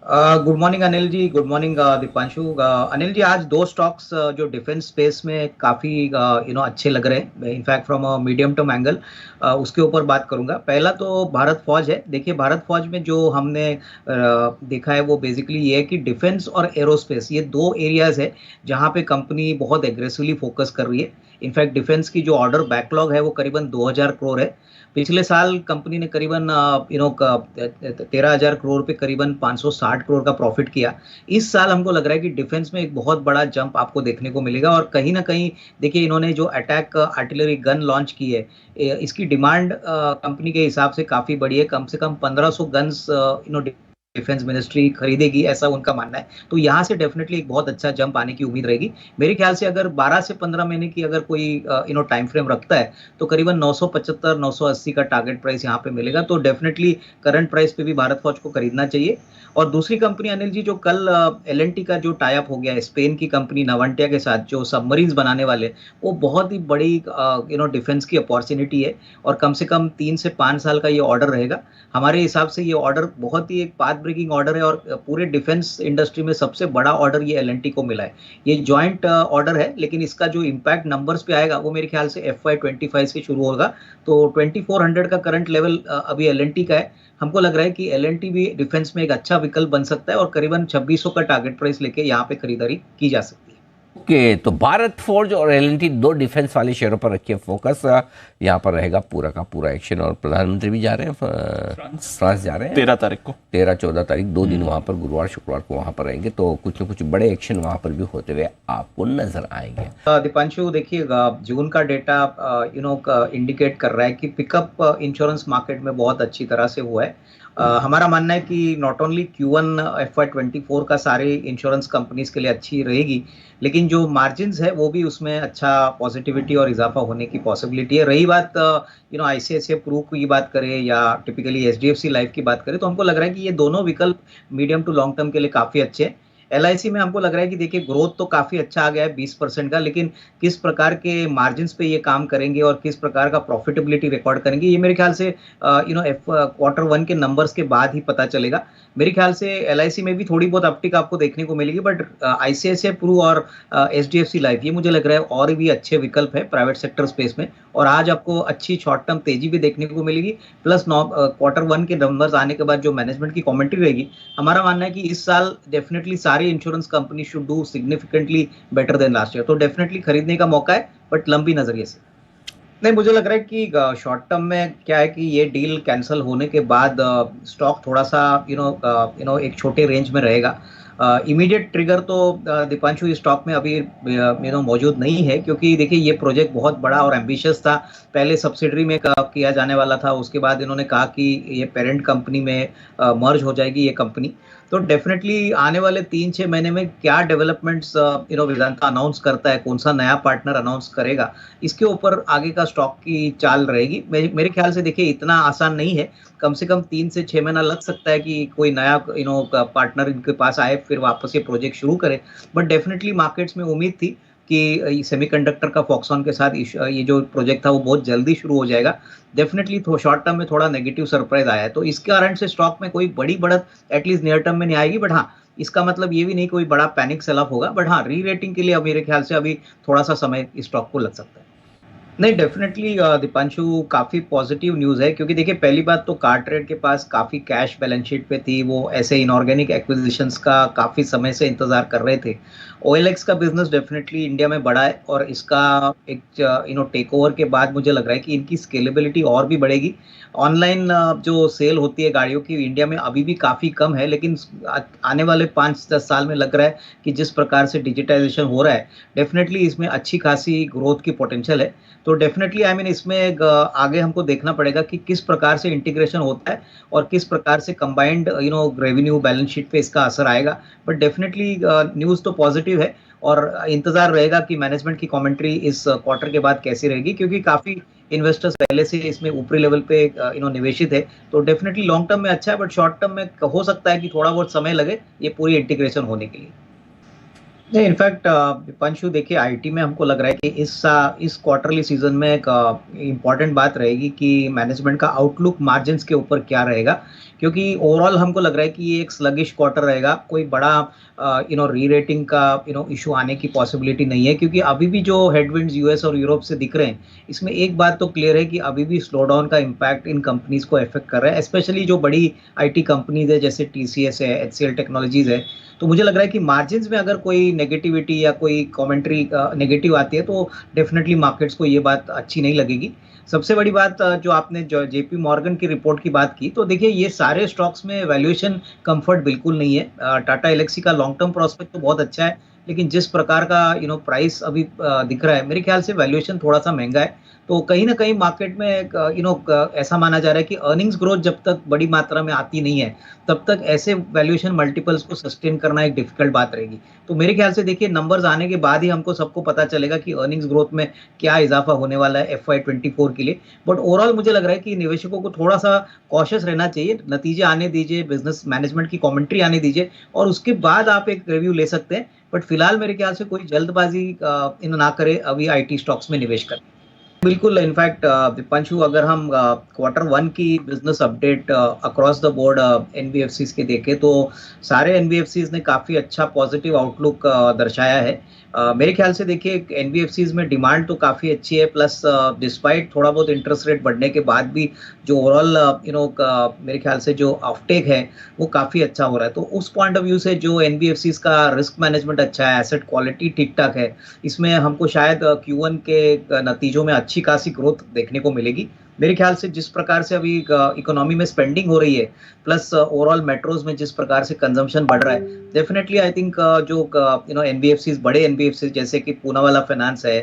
Good morning Anil ji, good morning Deepanshu. Anil ji, आज दो stocks जो डिफेंस स्पेस में काफी अच्छे लग रहे हैं, in fact from medium term angle. उसके ऊपर बात करूंगा। पहला तो भारत फौज है। देखिए, भारत फौज में जो हमने देखा है वो बेसिकली ये है कि डिफेंस और एरोस्पेस ये दो एरियाज है जहां पे कंपनी बहुत एग्रेसिवली फोकस कर रही है। इनफैक्ट डिफेंस की जो ऑर्डर बैकलॉग है वो करीबन 2000 करोड़ है। पिछले साल कंपनी ने करीबन 13,000 करोड़ पे करीबन 560 करोड़ का प्रॉफिट किया। इस साल हमको लग रहा है कि डिफेंस में एक बहुत बड़ा जंप आपको देखने को मिलेगा, और कहीं ना कहीं देखिए, इन्होंने जो अटैक आर्टिलरी गन लॉन्च की है, इसकी डिमांड कंपनी के हिसाब से काफी बड़ी है। कम से कम 1500 गन्स डिफेंस मिनिस्ट्री खरीदेगी, ऐसा उनका मानना है। तो यहाँ से डेफिनेटली एक बहुत अच्छा जंप आने की उम्मीद रहेगी। मेरे ख्याल से अगर 12 से 15 महीने की अगर कोई टाइम फ्रेम रखता है तो करीबन 975 980 का टारगेट प्राइस यहाँ पे मिलेगा। तो डेफिनेटली करंट प्राइस पे भी भारत फौज को खरीदना चाहिए। और दूसरी कंपनी अनिल जी, जो कल एल का जो टाई अप हो गया है स्पेन की कंपनी नवंटिया के साथ, जो सबमरीन्स बनाने वाले, वो बहुत ही बड़ी डिफेंस की अपॉर्चुनिटी है। और कम से कम 3 से 5 साल का ये ऑर्डर रहेगा। हमारे हिसाब से ये ऑर्डर बहुत ही एक पाथ ब्रेकिंग ऑर्डर है, और पूरे डिफेंस इंडस्ट्री में सबसे बड़ा ऑर्डर ये एल को मिला है। ये जॉइंट ऑर्डर है, लेकिन इसका जो इम्पैक्ट नंबर्स पे आएगा वो मेरे ख्याल से FY25 से शुरू होगा। तो 2400 का करंट लेवल अभी एल का है। हमको लग रहा है कि एल भी डिफेंस में एक अच्छा विकल्प बन सकता है, और करीबन 2600 का टारगेट प्राइस लेके यहाँ पे खरीदारी की जा सकती है। ओके, तो भारत फोर्ज और एल&टी दो डिफेंस वाले शेयरों पर रखिए फोकस। यहाँ पर रहेगा पूरा का पूरा एक्शन, और प्रधानमंत्री भी जा रहे हैं फ्रांस जा रहे हैं 13 तारीख को। 13-14 तारीख 2 दिन वहाँ पर, गुरुवार शुक्रवार को वहाँ पर रहेंगे। तो कुछ न कुछ बड़े एक्शन वहाँ पर भी होते हुए आपको नजर आएंगे। दीपांशु, देखिएगा, जून का डेटा इंडिकेट कर रहा है कि पिकअप इंश्योरेंस मार्केट में बहुत अच्छी तरह से हुआ है। हमारा मानना है कि नॉट ओनली Q1 FY24 का सारे इंश्योरेंस कंपनीज के लिए अच्छी रहेगी, लेकिन जो मार्जिन्स है वो भी उसमें अच्छा पॉजिटिविटी और इजाफा होने की पॉसिबिलिटी है। रही बात ICICI प्रू की बात करें या टिपिकली HDFC लाइफ की बात करें, तो हमको लग रहा है कि ये दोनों विकल्प मीडियम टू लॉन्ग टर्म के लिए काफी अच्छे हैं। LIC में हमको लग रहा है कि देखिए, ग्रोथ तो काफी अच्छा आ गया है 20% का, लेकिन किस प्रकार के मार्जिन्स पे ये काम करेंगे और किस प्रकार का प्रॉफिटेबिलिटी रिकॉर्ड करेंगे, ये मेरे ख्याल से Q1 के नंबर्स के बाद ही पता चलेगा। मेरे ख्याल से LIC में भी थोड़ी बहुत अपटिक आपको देखने को मिलेगी, बट ICICI प्रू और HDFC लाइफ, ये मुझे लग रहा है और भी अच्छे विकल्प है प्राइवेट सेक्टर स्पेस में। और आज आपको अच्छी शॉर्ट टर्म तेजी भी देखने को मिलेगी। प्लस Q1 के नंबर्स आने के बाद जो मैनेजमेंट की कमेंट्री रहेगी, हमारा मानना है कि इस साल डेफिनेटली सारी insurance company should do significantly better than last year. तो डेफिनेटली खरीदने का मौका है, बट लंबी नजरिए से। नहीं, मुझे लग रहा है कि शॉर्ट टर्म में क्या है कि ये डील कैंसिल होने के बाद स्टॉक थोड़ा सा एक छोटे रेंज में रहेगा। इमीडिएट ट्रिगर तो दीपांशु इस स्टॉक में अभी मौजूद नहीं है, क्योंकि देखिए, ये प्रोजेक्ट बहुत बड़ा और एम्बिशियस था। पहले सब्सिडरी में किया जाने वाला था, उसके बाद इन्होंने कहा कि ये पेरेंट कंपनी में मर्ज हो जाएगी ये कंपनी। तो डेफिनेटली आने वाले 3-6 महीने में क्या डेवलपमेंट्स वेदांता अनाउंस करता है, कौन सा नया पार्टनर अनाउंस करेगा, इसके ऊपर आगे का स्टॉक की चाल रहेगी। मेरे ख्याल से देखिए, इतना आसान नहीं है। कम से कम 3 से 6 महीना लग सकता है कि कोई नया पार्टनर इनके पास आए, फिर वापस ये प्रोजेक्ट शुरू करे। बट डेफिनेटली मार्केट्स में उम्मीद थी कि सेमीकंडक्टर का फॉक्सकॉन के साथ ये जो प्रोजेक्ट था वो बहुत जल्दी शुरू हो जाएगा। डेफिनेटली शॉर्ट टर्म में थोड़ा नेगेटिव सरप्राइज आया है, तो इसके कारण से स्टॉक में कोई बड़ी बढ़त एटलीस्ट नियर टर्म में नहीं आएगी। बट हाँ, इसका मतलब ये भी नहीं कोई बड़ा पैनिक सेल ऑफ होगा। बट हाँ, री रेटिंग के लिए अब मेरे ख्याल से अभी थोड़ा सा समय इस स्टॉक को लग सकता है। नहीं, डेफिनेटली दीपांशु, काफी पॉजिटिव न्यूज है, क्योंकि देखिए, पहली बात तो कार्टरेट के पास काफी कैश बैलेंस शीट पे थी। वो ऐसे इनऑर्गेनिक एक्विजिशंस का काफी समय से इंतजार कर रहे थे। OLX का बिजनेस डेफिनेटली इंडिया में बढ़ा है, और इसका एक टेक ओवर के बाद मुझे लग रहा है कि इनकी स्केलेबिलिटी और भी बढ़ेगी। ऑनलाइन जो सेल होती है गाड़ियों की इंडिया में अभी भी काफी कम है, लेकिन आने वाले 5-10 साल में लग रहा है कि जिस प्रकार से डिजिटाइजेशन हो रहा है, डेफिनेटली इसमें अच्छी खासी ग्रोथ की पोटेंशियल है। तो डेफिनेटली इसमें आगे हमको देखना पड़ेगा कि किस प्रकार से इंटीग्रेशन होता है और किस प्रकार से कंबाइंड रेवेन्यू बैलेंस शीट पे इसका असर आएगा। बट डेफिनेटली न्यूज़ तो पॉजिटिव है, और इंतजार रहेगा कि मैनेजमेंट की कमेंट्री इस क्वार्टर के बाद कैसी रहेगी, क्योंकि काफी इन्वेस्टर्स पहले से इसमें ऊपरी लेवल पे निवेशित है। तो डेफिनेटली लॉन्ग टर्म में अच्छा है, बट शॉर्ट टर्म में हो सकता है कि थोड़ा बहुत समय लगे ये पूरी इंटीग्रेशन होने के लिए। नहीं, इनफैक्ट दीपांशु देखिए, आईटी में हमको लग रहा है कि इस क्वार्टरली सीजन में एक इम्पॉर्टेंट बात रहेगी कि मैनेजमेंट का आउटलुक मार्जिन्स के ऊपर क्या रहेगा, क्योंकि ओवरऑल हमको लग रहा है कि ये एक स्लगिश क्वार्टर रहेगा। कोई बड़ा री रेटिंग का इशू आने की पॉसिबिलिटी नहीं है, क्योंकि अभी भी जो हेडविंड्स यूएस और यूरोप से दिख रहे हैं, इसमें एक बात तो क्लियर है कि अभी भी स्लो डाउन का इम्पैक्ट इन कंपनीज को अफेक्ट कर रहा है, स्पेशली जो बड़ी आईटी कंपनीज है जैसे टीसीएस है, एचसीएल टेक्नोलॉजीज है। तो मुझे लग रहा है कि मार्जिन्स में अगर कोई नेगेटिविटी या कोई कमेंट्री नेगेटिव आती है तो डेफिनेटली मार्केट्स को ये बात अच्छी नहीं लगेगी। सबसे बड़ी बात जो आपने जो जेपी मॉर्गन की रिपोर्ट की बात की, तो देखिए ये सारे स्टॉक्स में वैल्यूएशन कंफर्ट बिल्कुल नहीं है। टाटा एल्क्सी का लॉन्ग टर्म प्रोस्पेक्ट तो बहुत अच्छा है, लेकिन जिस प्रकार का प्राइस अभी दिख रहा है, मेरे ख्याल से वैल्यूएशन थोड़ा सा महंगा है। तो कहीं ना कहीं मार्केट में ऐसा माना जा रहा है कि अर्निंग्स ग्रोथ जब तक बड़ी मात्रा में आती नहीं है, तब तक ऐसे वैल्यूएशन मल्टीपल्स को सस्टेन करना एक डिफिकल्ट बात रहेगी। तो मेरे ख्याल से देखिए, नंबर्स आने के बाद ही हमको सबको पता चलेगा कि अर्निंग्स ग्रोथ में क्या इजाफा होने वाला है FY24 के लिए। बट ओवरऑल मुझे लग रहा है कि निवेशकों को थोड़ा सा कॉशियस रहना चाहिए, नतीजे आने दीजिए, बिजनेस मैनेजमेंट की कमेंट्री आने दीजिए, और उसके बाद आप एक रिव्यू ले सकते हैं। बट फिलहाल मेरे ख्याल से कोई जल्दबाजी ना करे अभी आईटी स्टॉक्स में निवेश करें। बिल्कुल, इनफैक्ट दीपांशु, अगर हम Q1 की business update across the board NBFCs के देखें, तो सारे एनबीएफसीज ने काफ़ी अच्छा पॉजिटिव आउटलुक दर्शाया है। मेरे ख्याल से देखिए, एनबीएफसीज में डिमांड तो काफ़ी अच्छी है, प्लस डिस्पाइट थोड़ा बहुत इंटरेस्ट रेट बढ़ने के बाद भी जो ओवरऑल मेरे ख्याल से जो ऑफटेक है वो काफ़ी अच्छा हो रहा है। तो उस पॉइंट ऑफ व्यू से जो एनबीएफसीज का रिस्क मैनेजमेंट अच्छा है, एसेट क्वालिटी ठीक ठाक है, इसमें हमको शायद Q1 के नतीजों में अच्छी खासी ग्रोथ देखने को मिलेगी। मेरे ख्याल से जिस प्रकार से अभी इकोनॉमी में स्पेंडिंग हो रही है, प्लस ओवरऑल मेट्रोज में जिस प्रकार से कंजम्पशन बढ़ रहा है, डेफिनेटली आई थिंक जो एनबीएफसीज, बड़े एनबीएफसी जैसे कि पूनावाला फाइनेंस है,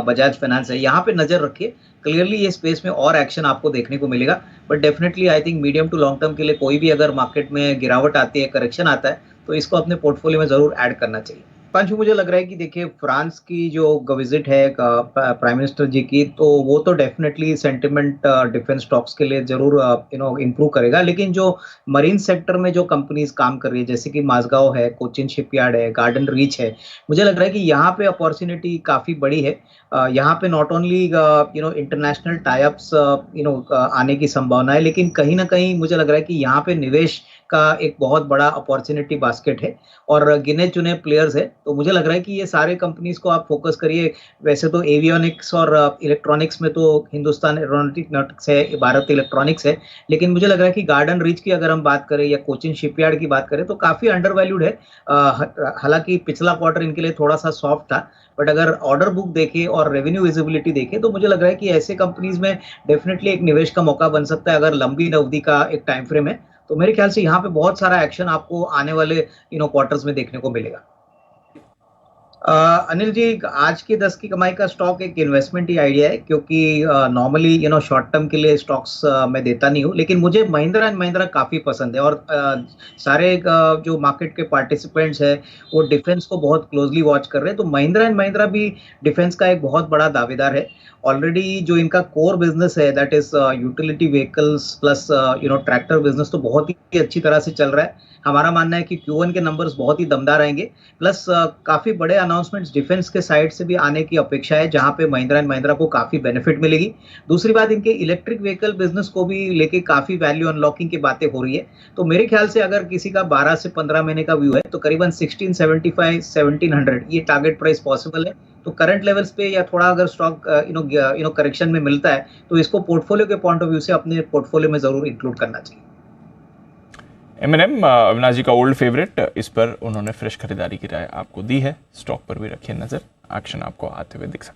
बजाज फाइनेंस है, यहाँ पे नजर रखिए। क्लियरली ये स्पेस में और एक्शन आपको देखने को मिलेगा। But definitely I think medium to long term के लिए कोई भी अगर मार्केट में गिरावट आती है, करेक्शन आता है, तो इसको अपने पोर्टफोलियो में जरूर ऐड करना चाहिए। पांचू, मुझे लग रहा है कि देखिए, फ्रांस की जो विजिट है प्राइम मिनिस्टर जी की, तो वो तो डेफिनेटली सेंटिमेंट डिफेंस स्टॉक्स के लिए जरूर इंप्रूव करेगा। लेकिन जो मरीन सेक्टर में जो कंपनीज काम कर रही है, जैसे कि माजगांव है, कोचिन शिपयार्ड है, गार्डन रीच है, मुझे लग रहा है कि यहाँ पे अपॉर्चुनिटी काफी बड़ी है। यहाँ पे नॉट ओनली इंटरनेशनल टाइप्स आने की संभावना है, लेकिन कहीं ना कहीं मुझे लग रहा है कि यहाँ पे निवेश का एक बहुत बड़ा अपॉर्चुनिटी बास्केट है, और गिने चुने प्लेयर्स है। तो मुझे लग रहा है कि ये सारे कंपनीज को आप फोकस करिए। वैसे तो एवियोनिक्स और इलेक्ट्रॉनिक्स में तो हिंदुस्तान एरोनॉटिक्स है, भारत इलेक्ट्रॉनिक्स है, लेकिन मुझे लग रहा है कि गार्डन रीच की अगर हम बात करें या कोचिन शिपयार्ड की बात करें, तो काफी अंडर वैल्यूड है। हालांकि पिछला क्वार्टर इनके लिए थोड़ा सा सॉफ्ट था, बट अगर ऑर्डर बुक देखें और रेवेन्यू विजिबिलिटी देखें, तो मुझे लग रहा है कि ऐसे कंपनीज में डेफिनेटली एक निवेश का मौका बन सकता है, अगर लंबी अवधि का एक टाइम फ्रेम है। तो मेरे ख्याल से यहाँ पे बहुत सारा एक्शन आपको आने वाले क्वार्टर्स में देखने को मिलेगा। अनिल जी, आज की 10 की कमाई का स्टॉक एक इन्वेस्टमेंट ही आइडिया है, क्योंकि नॉर्मली शॉर्ट टर्म के लिए स्टॉक्स मैं देता नहीं हूँ, लेकिन मुझे महिंद्रा एंड महिंद्रा काफ़ी पसंद है। और सारे जो मार्केट के पार्टिसिपेंट्स हैं वो डिफेंस को बहुत क्लोजली वॉच कर रहे हैं, तो महिंद्रा एंड महिंद्रा भी डिफेंस का एक बहुत बड़ा दावेदार है। ऑलरेडी जो इनका कोर बिजनेस है, that is utility vehicles plus tractor business, तो बहुत ही अच्छी तरह से चल रहा है। हमारा मानना है कि Q1 के नंबर्स बहुत ही दमदार आएंगे, प्लस काफी बड़े अनाउंसमेंट्स डिफेंस के साइड से भी आने की अपेक्षा है, जहां पे महिंद्रा एंड महिंद्रा को काफी बेनिफिट मिलेगी। दूसरी बात, इनके इलेक्ट्रिक व्हीकल बिजनेस को भी लेके काफी वैल्यू अनलॉकिंग की बातें हो रही है। तो मेरे ख्याल से अगर किसी का 12 से 15 महीने का व्यू है, तो करीबन 1675 1700 ये टारगेट प्राइस पॉसिबल है। तो करंट लेवल्स पे या थोड़ा अगर स्टॉक करेक्शन में मिलता है, तो इसको पोर्टफोलियो के पॉइंट ऑफ व्यू से अपने पोर्टफोलियो में जरूर इंक्लूड करना चाहिए। M&M अविनाश जी का ओल्ड फेवरेट, इस पर उन्होंने फ्रेश खरीदारी की राय आपको दी है। स्टॉक पर भी रखिए नज़र, एक्शन आपको आते हुए दिख सकता है।